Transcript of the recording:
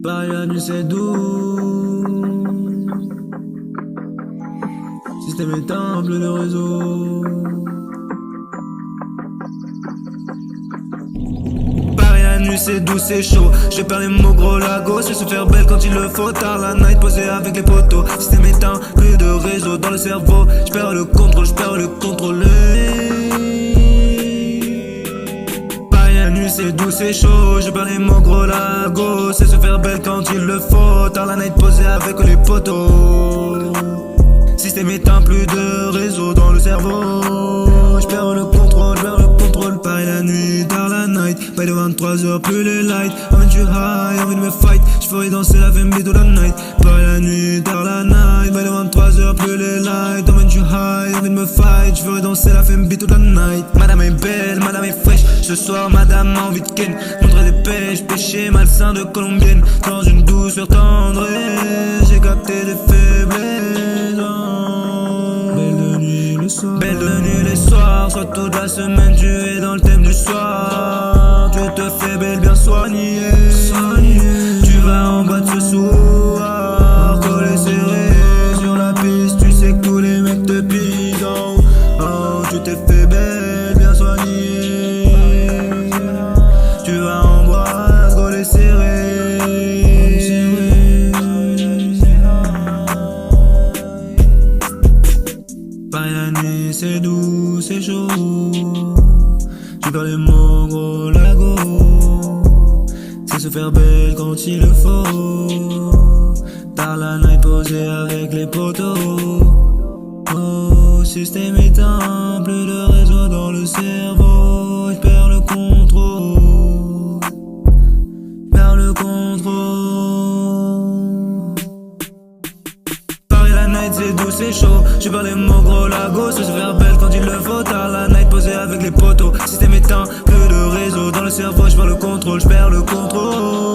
Paris la nuit c'est doux. Système éteint, bleu le réseau. Paris la nuit c'est doux, c'est chaud. Je perds les mots gros lago, c'est se faire belle quand il le faut. Tard la night posé avec les poteaux. Système éteint, plus de réseau dans le cerveau. Je perds le contrôle, je perds le contrôle. La nuit c'est doux, c'est chaud, je perds les mots gros lago. C'est se faire belle quand il le faut. Tard la night posé avec les poteaux. Système éteint, plus de réseau dans le cerveau. Je perds le contrôle, je perds le contrôle. Paris la nuit, tard la night. Pas de 23h, plus les lights. Envie de high, envie de me fight. Je ferai danser la femme toute la night. Paris la nuit, tard la night. Pas de 23h, plus les lights. Envie de high, envie de me fight. Je ferai danser la femme toute la night. Madame est belle, madame est fraîche. Ce soir, madame a envie de ken. Montrer des pêches, péché malsain de colombienne. Dans une douceur tendresse, j'ai capté des faiblesses. Belle de nuit le soir, belle de nuit les soirs. Soit toute la semaine, tu es dans le thème du soir. Tu te fais belle, bien soignée. Tu vas en boîte ce soir, collé serré sur la piste. Tu sais que tous les mecs te pisent. Oh, tu t'es fait belle, bien soignée. Tu vas en boîte, collé serré. Paris la nuit c'est doux, c'est chaud. Tu perds les mots gros lago. C'est se faire belle quand il le faut. Tard la night posé avec les poteaux. Oh, système éteint, plus de réseau dans le cerveau. Je perds le contrôle, perds le contrôle. Paris la night c'est doux, c'est chaud. Je perds les mots gros lago. C'est se faire belle quand il le faut. Tard la night posé avec les poteaux. Système éteint, plus de réseau dans le cerveau. Je perds le contrôle, je perds le contrôle.